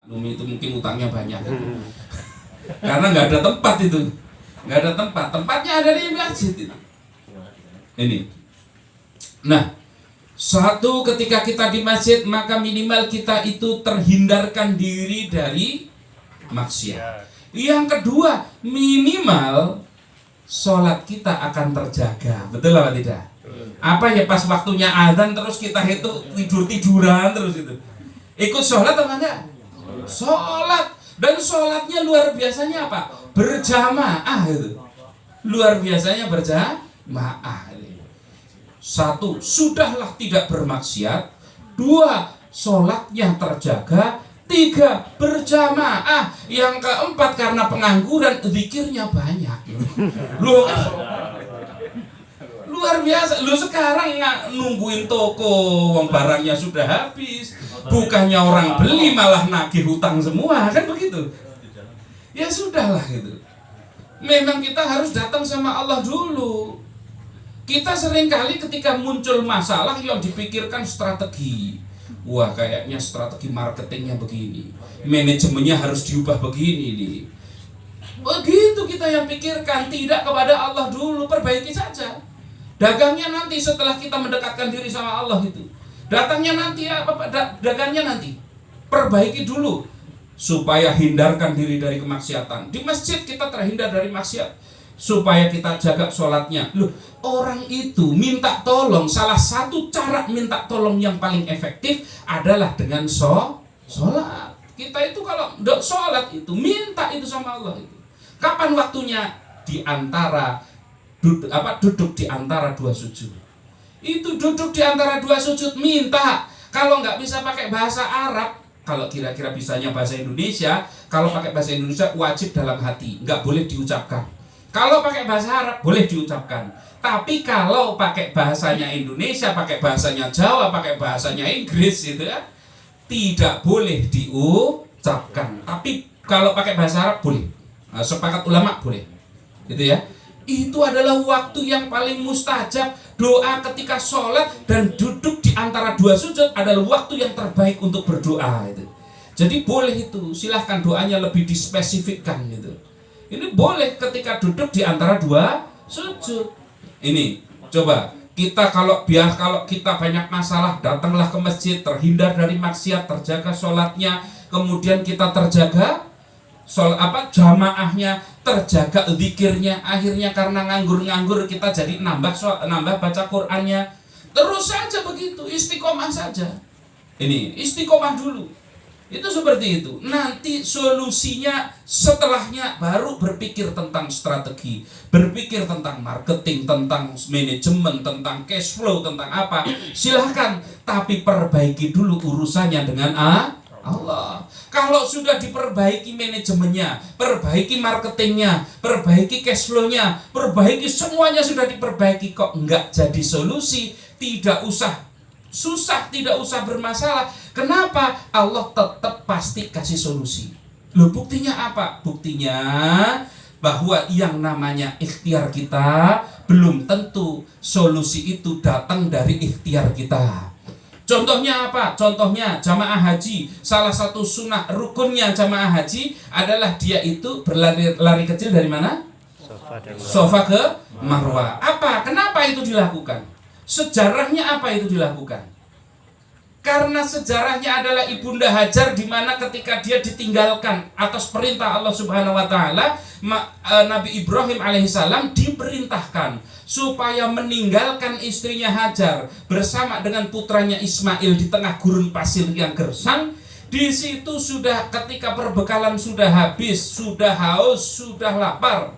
Umi itu mungkin utangnya banyak. Karena nggak ada tempat itu. Nggak ada tempat. Tempatnya ada di masjid itu. Ini. Nah, satu, ketika kita di masjid, maka minimal kita itu terhindarkan diri dari maksiat. Yang kedua, minimal sholat kita akan terjaga. Betul apa tidak? Apa ya, pas waktunya azan terus kita itu tidur-tiduran terus itu. Ikut sholat apa enggak? Sholat. Dan sholatnya luar biasanya apa? Berjamaah itu. Luar biasanya berjamaah. Satu, sudahlah tidak bermaksiat. Dua, sholatnya terjaga. Tiga, berjamaah. Yang keempat, karena pengangguran, zikirnya banyak. Luar biasa. Lu sekarang nggak nungguin toko, wong barangnya sudah habis. Bukannya orang beli malah nagih hutang semua, kan begitu? Ya sudahlah gitu. Memang kita harus datang sama Allah dulu. Kita seringkali ketika muncul masalah yang dipikirkan strategi. Wah, kayaknya strategi marketingnya begini, manajemennya harus diubah begini nih. Begitu kita yang pikirkan, tidak kepada Allah dulu. Perbaiki saja. Dagangnya nanti setelah kita mendekatkan diri sama Allah itu. Datangnya nanti ya, dagangnya nanti. Perbaiki dulu supaya hindarkan diri dari kemaksiatan. Di masjid kita terhindar dari maksiat, supaya kita jaga sholatnya. Loh, orang itu minta tolong, salah satu cara minta tolong yang paling efektif adalah dengan sholat. Kita itu kalau sholat itu minta itu sama Allah itu. Kapan waktunya? Di antara duduk di antara dua sujud. Itu duduk di antara dua sujud minta. Kalau nggak bisa pakai bahasa Arab, kalau kira-kira bisanya bahasa Indonesia, kalau pakai bahasa Indonesia wajib dalam hati, nggak boleh diucapkan. Kalau pakai bahasa Arab boleh diucapkan. Tapi kalau pakai bahasanya Indonesia, pakai bahasanya Jawa, pakai bahasanya Inggris gitu ya, tidak boleh diucapkan. Tapi kalau pakai bahasa Arab boleh. Nah, sepakat ulama boleh. Gitu ya. Itu adalah waktu yang paling mustajab. Doa ketika sholat dan duduk di antara dua sujud adalah waktu yang terbaik untuk berdoa itu. Jadi boleh itu, silahkan doanya lebih dispesifikkan gitu. Ini boleh ketika duduk di antara dua sujud. Ini, coba kita kalau kita banyak masalah, datanglah ke masjid, terhindar dari maksiat, terjaga sholatnya, kemudian kita terjaga jamaahnya, terjaga zikirnya. Akhirnya karena nganggur kita jadi nambah baca Qur'annya. Terus saja begitu, istiqomah saja. Ini istiqomah dulu. Itu seperti itu. Nanti solusinya setelahnya baru berpikir tentang strategi, berpikir tentang marketing, tentang manajemen, tentang cash flow, tentang apa. Silahkan, tapi perbaiki dulu urusannya dengan Allah. Kalau sudah diperbaiki manajemennya, perbaiki marketingnya, perbaiki cash flow-nya, perbaiki semuanya sudah diperbaiki, kok enggak jadi solusi, tidak usah susah, tidak usah bermasalah. Kenapa? Allah tetap pasti kasih solusi. Loh, buktinya apa? Buktinya bahwa yang namanya ikhtiar kita belum tentu solusi itu datang dari ikhtiar kita. Contohnya apa? Contohnya jamaah haji. Salah satu sunnah rukunnya jamaah haji adalah dia itu berlari kecil dari mana? Sofa ke Marwah. Apa? Kenapa itu dilakukan? Sejarahnya apa itu dilakukan? Karena sejarahnya adalah Ibunda Hajar, di mana ketika dia ditinggalkan atas perintah Allah Subhanahu wa taala, Nabi Ibrahim alaihissalam diperintahkan supaya meninggalkan istrinya Hajar bersama dengan putranya Ismail di tengah gurun pasir yang gersang. Di situ sudah ketika perbekalan sudah habis, sudah haus, sudah lapar.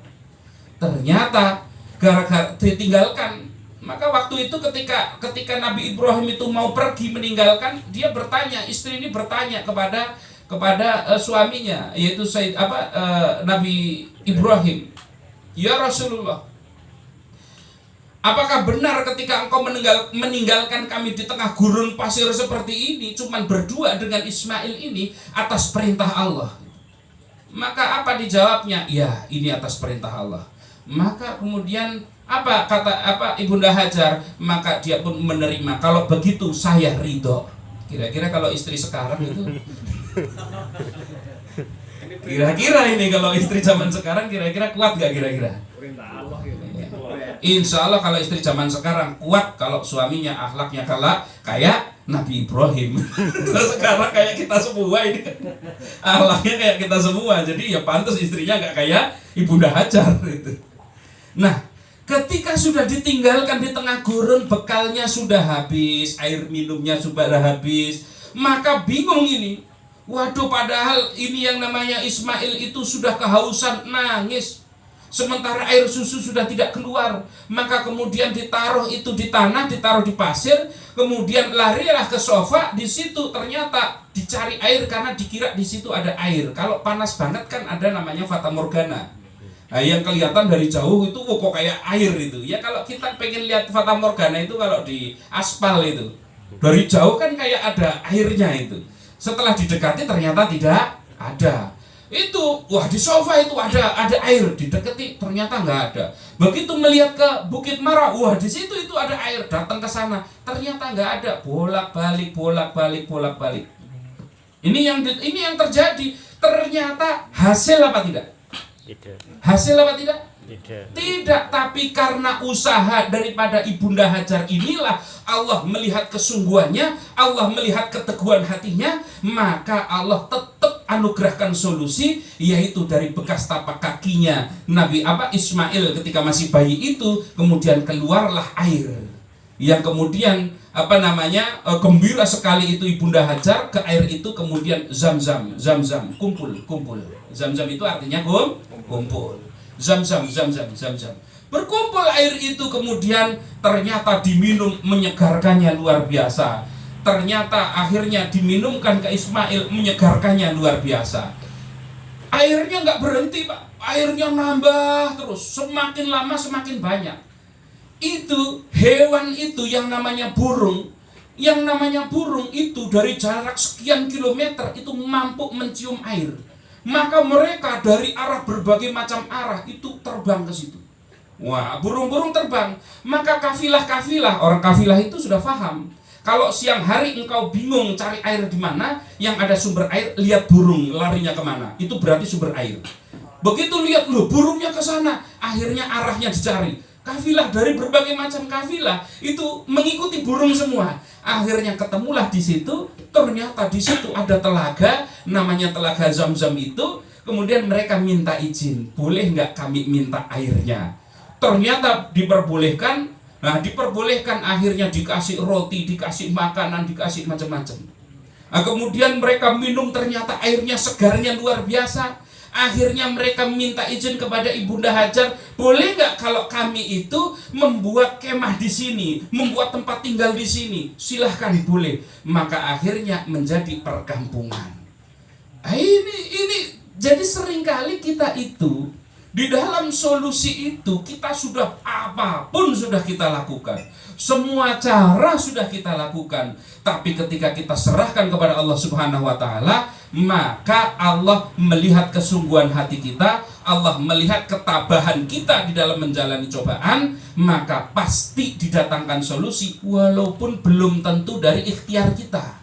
Ternyata gara-gara ditinggalkan, maka waktu itu ketika Nabi Ibrahim itu mau pergi meninggalkan, dia bertanya, istri ini bertanya kepada suaminya, yaitu Nabi Ibrahim, "Ya Rasulullah, apakah benar ketika engkau meninggalkan kami di tengah gurun pasir seperti ini, cuman berdua dengan Ismail ini atas perintah Allah?" Maka apa dijawabnya? "Ya, ini atas perintah Allah." Maka kemudian kata Ibunda Hajar? Maka dia pun menerima. "Kalau begitu saya ridho." Kira-kira kalau istri sekarang itu Kira-kira ini kalau istri zaman sekarang kira-kira kuat gak kira-kira? Insya Allah kalau istri zaman sekarang kuat kalau suaminya akhlaknya kayak Nabi Ibrahim. Sekarang kayak kita semua ini, akhlaknya kayak kita semua. Jadi ya pantas istrinya gak kayak Ibunda Hajar itu. Nah, ketika sudah ditinggalkan di tengah gurun, bekalnya sudah habis, air minumnya sudah habis, maka bingung ini. Waduh, padahal ini yang namanya Ismail itu sudah kehausan, nangis. Sementara air susu sudah tidak keluar. Maka kemudian ditaruh itu di tanah, ditaruh di pasir. Kemudian larilah ke sofa. Di situ ternyata dicari air karena dikira di situ ada air. Kalau panas banget kan ada namanya fata morgana. Nah, yang kelihatan dari jauh itu kok kayak air itu. Ya kalau kita pengen lihat fata morgana itu kalau di aspal itu, dari jauh kan kayak ada airnya itu. Setelah didekati ternyata tidak ada. Itu, wah di sofa itu ada air, didekati ternyata nggak ada. Begitu melihat ke Bukit Mara, wah di situ itu ada air, datang ke sana ternyata nggak ada. Bolak-balik. Ini yang terjadi. Ternyata hasil apa tidak? Hasil apa tidak? Tidak, tapi karena usaha daripada Ibunda Hajar inilah Allah melihat kesungguhannya, Allah melihat keteguhan hatinya, maka Allah tetap anugerahkan solusi, yaitu dari bekas tapak kakinya Nabi Ismail ketika masih bayi itu, kemudian keluarlah air yang kemudian gembira sekali itu Ibunda Hajar ke air itu, kemudian zam-zam, kumpul. Zam-zam itu artinya kumpul. Zam-zam. Berkumpul air itu, kemudian ternyata diminum, menyegarkannya luar biasa. Ternyata akhirnya diminumkan ke Ismail, menyegarkannya luar biasa. Airnya nggak berhenti, Pak. Airnya nambah terus, semakin lama semakin banyak. Itu hewan itu yang namanya burung. Yang namanya burung itu dari jarak sekian kilometer itu mampu mencium air. Maka mereka dari arah berbagai macam arah itu terbang ke situ. Wah, burung-burung terbang. Maka kafilah-kafilah, orang kafilah itu sudah paham. Kalau siang hari engkau bingung cari air di mana, yang ada sumber air, lihat burung larinya kemana. Itu berarti sumber air. Begitu lihat, loh burungnya ke sana, akhirnya arahnya dicari. Kafilah dari berbagai macam kafilah itu mengikuti burung semua. Akhirnya ketemulah di situ. Ternyata di situ ada telaga, namanya telaga Zam-Zam itu. Kemudian mereka minta izin, boleh nggak kami minta airnya? Ternyata diperbolehkan. Nah, diperbolehkan, akhirnya dikasih roti, dikasih makanan, dikasih macam-macam. Nah, kemudian mereka minum, ternyata airnya segarnya luar biasa. Akhirnya mereka minta izin kepada Ibunda Hajar, boleh nggak kalau kami itu membuat kemah di sini, membuat tempat tinggal di sini? Silahkan, boleh. Maka akhirnya menjadi perkampungan. Nah, ini jadi seringkali kita itu di dalam solusi itu kita sudah apapun sudah kita lakukan, semua cara sudah kita lakukan, tapi ketika kita serahkan kepada Allah Subhanahu wa Ta'ala, maka Allah melihat kesungguhan hati kita, Allah melihat ketabahan kita di dalam menjalani cobaan, maka pasti didatangkan solusi walaupun belum tentu dari ikhtiar kita.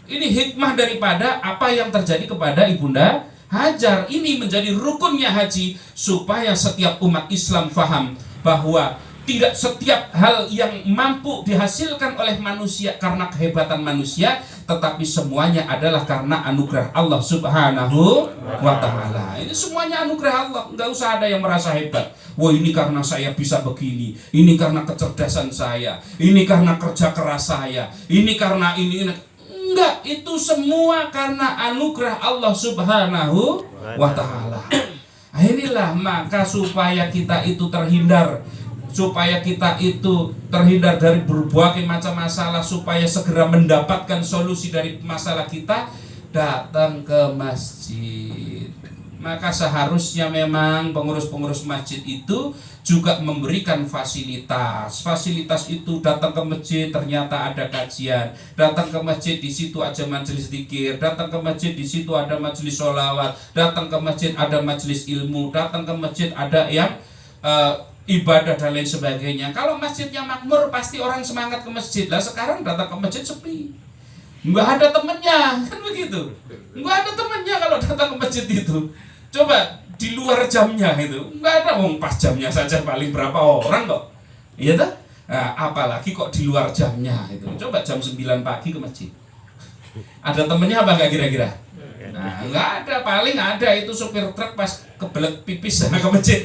Ini hikmah daripada apa yang terjadi kepada Ibunda Hajar. Ini menjadi rukunnya haji, supaya setiap umat Islam faham bahwa tidak setiap hal yang mampu dihasilkan oleh manusia karena kehebatan manusia, tetapi semuanya adalah karena anugerah Allah Subhanahu wa Ta'ala. Ini semuanya anugerah Allah, nggak usah ada yang merasa hebat. Wah, ini karena saya bisa begini, ini karena kecerdasan saya, ini karena kerja keras saya, ini karena ini. Enggak, itu semua karena anugerah Allah Subhanahu wa Ta'ala. Inilah maka supaya kita itu terhindar, supaya kita itu terhindar dari berbagai macam masalah, supaya segera mendapatkan solusi dari masalah kita, datang ke masjid. Maka seharusnya memang pengurus-pengurus masjid itu juga memberikan fasilitas. Fasilitas itu datang ke masjid ternyata ada kajian, datang ke masjid di situ ada majelis zikir, datang ke masjid di situ ada majelis sholawat, datang ke masjid ada majelis ilmu, datang ke masjid ada yang ibadah dan lain sebagainya. Kalau masjidnya makmur pasti orang semangat ke masjid. Lah sekarang datang ke masjid sepi. nggak ada temennya, kan begitu. Nggak ada temennya kalau datang ke masjid itu. Coba di luar jamnya itu, nggak ada, pas jamnya saja paling berapa orang kok, iya tak? Nah, apalagi kok di luar jamnya itu. Coba jam 9 pagi ke masjid, ada temennya apa nggak kira-kira? Nah, nggak ada, paling ada itu supir truk pas kebelet pipis sana ke masjid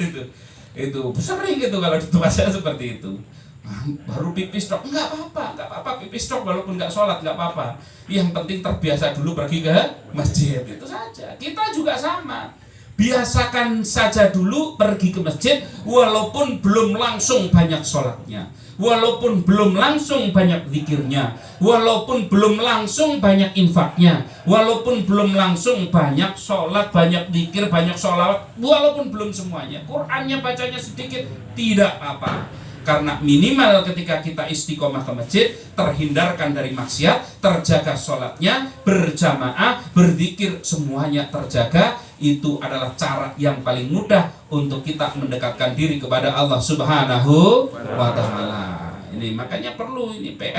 itu sering gitu kalau di tempat saya seperti itu. Baru pipis tok, nggak apa-apa pipis tok walaupun nggak sholat nggak apa-apa. Yang penting terbiasa dulu pergi ke masjid, itu saja. Kita juga sama, biasakan saja dulu pergi ke masjid walaupun belum langsung banyak sholatnya, walaupun belum langsung banyak zikirnya, walaupun belum langsung banyak infaknya, walaupun belum langsung banyak sholat, banyak zikir, banyak sholawat, walaupun belum semuanya. Qurannya bacanya sedikit, tidak apa. Karena minimal ketika kita istiqomah ke masjid, terhindarkan dari maksiat, terjaga sholatnya, berjamaah, berzikir, semuanya terjaga. Itu adalah cara yang paling mudah untuk kita mendekatkan diri kepada Allah Subhanahu wa Ta'ala. Ini makanya perlu ini PR.